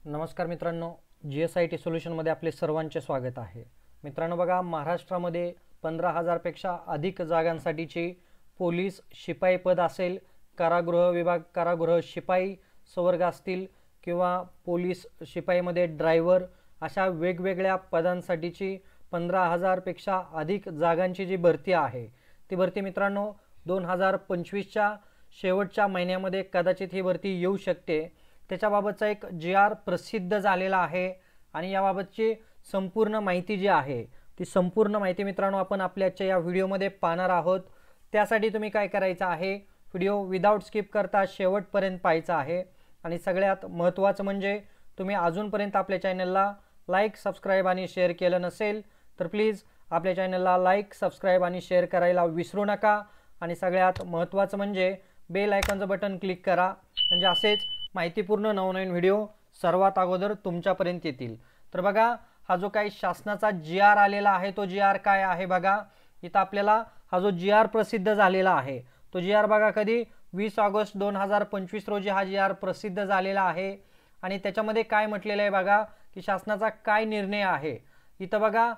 नमस्कार मित्रांनो, GSIT सोल्युशनमध्ये आपले सर्वांचे स्वागत आहे। मित्रांनो बघा, महाराष्ट्रामध्ये 15,000 पेक्षा अधिक जागांसाठीची पोलीस शिपाई पद असेल, कारागृह विभाग कारागृह शिपाई संवर्ग असतील किंवा पोलीस शिपाईमध्ये ड्रायव्हर अशा वेगवेगळ्या पदांसाठीची 15,000 पेक्षा अधिक जागांची जी भरती आहे ती भरती मित्रांनो 2025च्या शेवटच्या महिन्यामध्ये कदाचित ही भरती येऊ शकते। त्याच्याबाबतचा एक GR प्रसिद्ध झालेला आहे आणि याबाबतची संपूर्ण माहिती जी आहे ती संपूर्ण माहिती मित्रांनो आपण आपल्याच्या या व्हिडिओमध्ये पाहणार आहोत। त्यासाठी तुम्ही काय करायचं आहे, व्हिडिओ विदाउट स्किप करता शेवटपर्यंत पाहायचा आहे आणि सगळ्यात महत्त्वाचं म्हणजे तुम्ही अजूनपर्यंत आपल्या चॅनलला लाईक, सबस्क्राइब आणि शेअर केलं नसेल तर प्लीज आपल्या चॅनलला लाईक, सबस्क्राइब आणि शेअर करायला विसरू नका आणि सगळ्यात महत्त्वाचं म्हणजे बेल आयकॉनचं बटन क्लिक करा, म्हणजे असेच माहितीपूर्ण नवनवीन व्हिडिओ सर्वात अगोदर तुमच्यापर्यंत येतील। तर बघा, हा जो काही शासनाचा GR आलेला आहे तो GR काय आहे बघा, इथं आपल्याला हा जो GR प्रसिद्ध झालेला आहे तो GR बघा कधी 20 ऑगस्ट 2025 रोजी हा GR प्रसिद्ध झालेला आहे आणि त्याच्यामध्ये काय म्हटलेलं आहे बघा की शासनाचा काय निर्णय आहे। इथं बघा,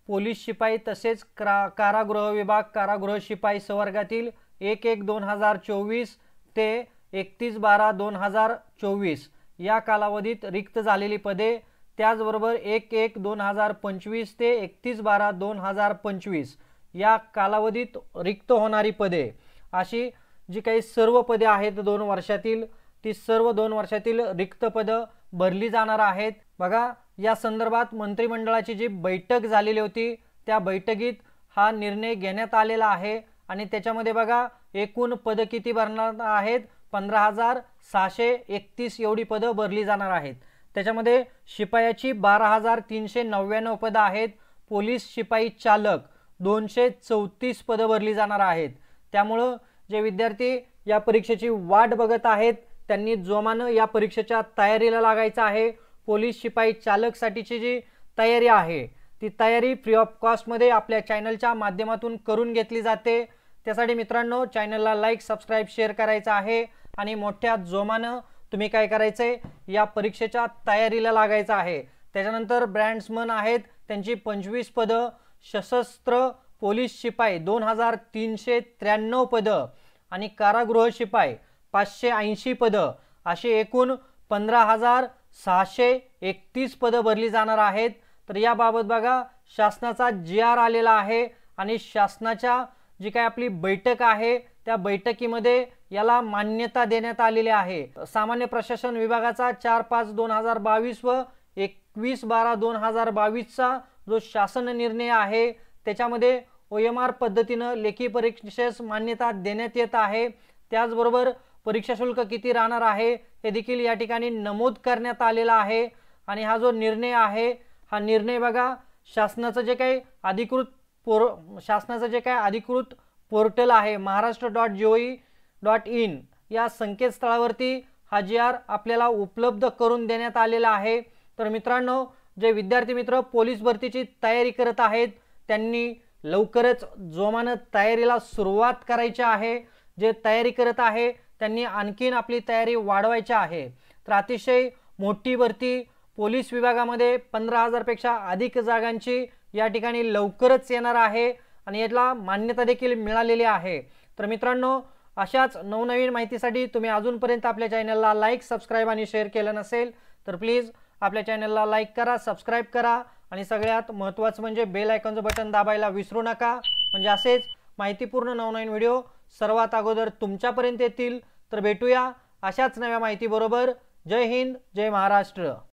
पोलीस शिपाई तसेच कारागृह विभाग कारागृह शिपाई संवर्गातील 1/1/2024 ते 31/12/2024 या कालावधीत रिक्त झालेली पदे, त्याचबरोबर 1/1/2025 ते 31/12/2025 या कालावधीत रिक्त होणारी पदे, अशी जी काही सर्व पदे आहेत 2 वर्षातील, ती सर्व 2 वर्षातील रिक्त पदं भरली जाणार आहेत। बघा, या संदर्भात मंत्रिमंडळाची जी बैठक झालेली होती त्या बैठकीत हा निर्णय घेण्यात आलेला आहे आणि त्याच्यामध्ये बघा एकूण पद किती भरणार आहेत, 15,631 एवढी पदं भरली जाणार आहेत। त्याच्यामध्ये शिपायाची 12,399 पदं आहेत, पोलीस शिपाई चालक 234 पदं भरली जाणार आहेत। त्यामुळे जे विद्यार्थी या परीक्षेची वाट बघत आहेत त्यांनी जोमानं या परीक्षेच्या तयारीला लागायचं आहे। पोलीस शिपाई चालक साठीची जी तयारी आहे ती तयारी फ्री ऑफ कॉस्ट मध्ये आपल्या चॅनलच्या माध्यमातून करून घेतली जाते। त्यासाठी मित्रांनो चॅनलला लाईक, सबस्क्राइब, शेअर करायचं आहे आणि मोठ्या जोमानं तुम्ही काय करायचंय, या परीक्षेच्या तयारीला लागायचं आहे। त्याच्यानंतर ब्रँड्समन आहेत त्यांची 25 पदं, सशस्त्र पोलीस शिपाई 2,393 पदं आणि कारागृह शिपाई 580 पदं, अशी एकूण 15,631 पदं भरली जाणार आहेत। तर याबाबत बघा शासनाचा GR आलेला आहे आणि शासनाच्या जी काय आपली बैठक आहे त्या बैठकीमध्ये याला मान्यता देण्यात आलेली आहे। सामान्य प्रशासन विभागाचा 4/5/2022 व 21/12/2022 चा जो शासन निर्णय आहे त्याच्यामध्ये OMR पद्धतीने लेखी परीक्षेस मान्यता देण्यात येत आहे। त्याचबरोबर परीक्षा शुल्क किती राहणार आहे हे देखील या ठिकाणी नमूद करण्यात आलेला आहे आणि हा जो निर्णय आहे हा निर्णय बघा शासनाचं जे काही अधिकृत पोर्टल आहे महाराष्ट्र.gov.in या संकेतस्थळावरती हा GR आपल्याला उपलब्ध करून देण्यात आलेला आहे। तर मित्रांनो, जे विद्यार्थी मित्र पोलीस भरतीची तयारी करत आहेत त्यांनी लवकरच जोमानं तयारीला सुरुवात करायची आहे। जे तयारी करत आहे त्यांनी आणखीन आपली तयारी वाढवायची आहे। तर अतिशय मोठी भरती पोलीस विभागामध्ये 15,000 पेक्षा अधिक जागांची या ठिकाणी लवकरच येणार आहे आणि याला मान्यता देखील मिळालेली आहे। तर मित्रांनो, अशाच नवनवीन माहितीसाठी तुम्ही अजूनपर्यंत आपल्या चॅनलला लाईक, सबस्क्राइब आणि शेअर केलं नसेल तर प्लीज आपल्या चॅनलला लाईक करा, सबस्क्राइब करा आणि सगळ्यात महत्त्वाचं म्हणजे बेल आयकॉनचं बटन दाबायला विसरू नका, म्हणजे असेच माहितीपूर्ण नवनवीन व्हिडिओ सर्वात अगोदर तुमच्यापर्यंत येतील। तर भेटूया अशाच नव्या माहिती बरोबर। जय हिंद, जय महाराष्ट्र।